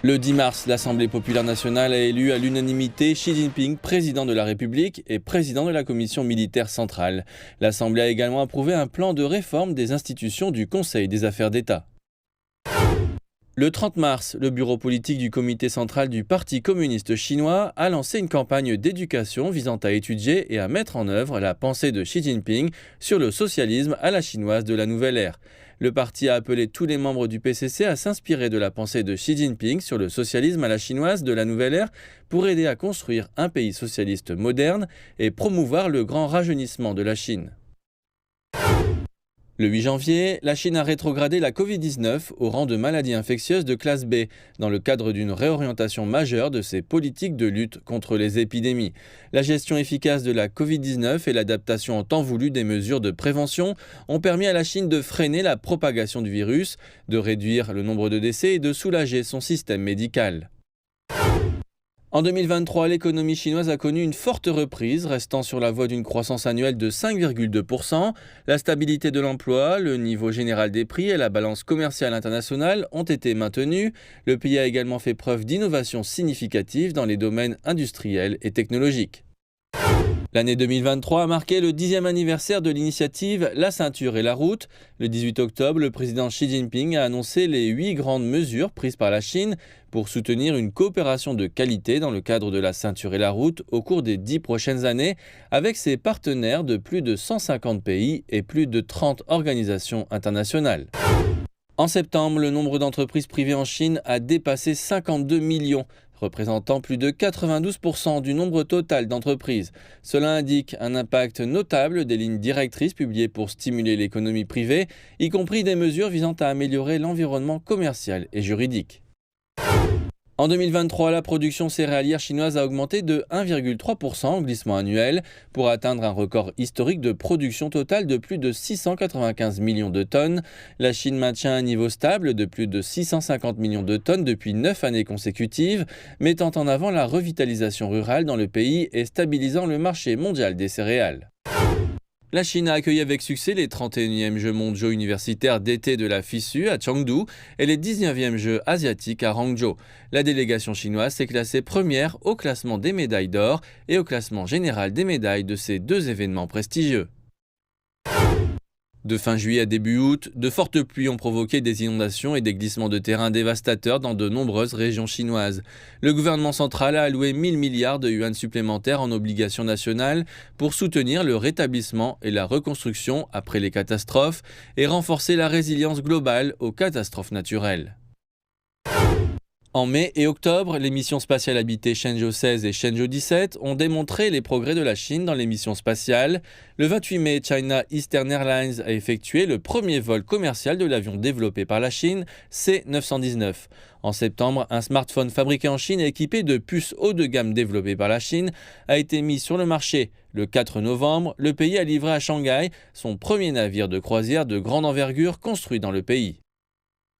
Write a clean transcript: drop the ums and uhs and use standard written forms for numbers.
Le 10 mars, l'Assemblée populaire nationale a élu à l'unanimité Xi Jinping président de la République et président de la Commission militaire centrale. L'Assemblée a également approuvé un plan de réforme des institutions du Conseil des affaires d'État. Le 30 mars, le bureau politique du comité central du Parti communiste chinois a lancé une campagne d'éducation visant à étudier et à mettre en œuvre la pensée de Xi Jinping sur le socialisme à la chinoise de la nouvelle ère. Le parti a appelé tous les membres du PCC à s'inspirer de la pensée de Xi Jinping sur le socialisme à la chinoise de la nouvelle ère pour aider à construire un pays socialiste moderne et promouvoir le grand rajeunissement de la Chine. Le 8 janvier, la Chine a rétrogradé la Covid-19 au rang de maladie infectieuse de classe B, dans le cadre d'une réorientation majeure de ses politiques de lutte contre les épidémies. La gestion efficace de la Covid-19 et l'adaptation en temps voulu des mesures de prévention ont permis à la Chine de freiner la propagation du virus, de réduire le nombre de décès et de soulager son système médical. En 2023, l'économie chinoise a connu une forte reprise, restant sur la voie d'une croissance annuelle de 5,2%. La stabilité de l'emploi, le niveau général des prix et la balance commerciale internationale ont été maintenus. Le pays a également fait preuve d'innovation significative dans les domaines industriels et technologiques. L'année 2023 a marqué le 10e anniversaire de l'initiative La ceinture et la route. Le 18 octobre, le président Xi Jinping a annoncé les 8 grandes mesures prises par la Chine pour soutenir une coopération de qualité dans le cadre de la ceinture et la route au cours des 10 prochaines années avec ses partenaires de plus de 150 pays et plus de 30 organisations internationales. En septembre, le nombre d'entreprises privées en Chine a dépassé 52 millions, représentant plus de 92% du nombre total d'entreprises. Cela indique un impact notable des lignes directrices publiées pour stimuler l'économie privée, y compris des mesures visant à améliorer l'environnement commercial et juridique. En 2023, la production céréalière chinoise a augmenté de 1,3% en glissement annuel pour atteindre un record historique de production totale de plus de 695 millions de tonnes. La Chine maintient un niveau stable de plus de 650 millions de tonnes depuis 9 années consécutives, mettant en avant la revitalisation rurale dans le pays et stabilisant le marché mondial des céréales. La Chine a accueilli avec succès les 31e Jeux mondiaux universitaires d'été de la FISU à Chengdu et les 19e Jeux asiatiques à Hangzhou. La délégation chinoise s'est classée première au classement des médailles d'or et au classement général des médailles de ces deux événements prestigieux. De fin juillet à début août, de fortes pluies ont provoqué des inondations et des glissements de terrain dévastateurs dans de nombreuses régions chinoises. Le gouvernement central a alloué 1000 milliards de yuans supplémentaires en obligations nationales pour soutenir le rétablissement et la reconstruction après les catastrophes et renforcer la résilience globale aux catastrophes naturelles. En mai et octobre, les missions spatiales habitées Shenzhou 16 et Shenzhou 17 ont démontré les progrès de la Chine dans les missions spatiales. Le 28 mai, China Eastern Airlines a effectué le premier vol commercial de l'avion développé par la Chine, C919. En septembre, un smartphone fabriqué en Chine et équipé de puces haut de gamme développées par la Chine a été mis sur le marché. Le 4 novembre, le pays a livré à Shanghai son premier navire de croisière de grande envergure construit dans le pays.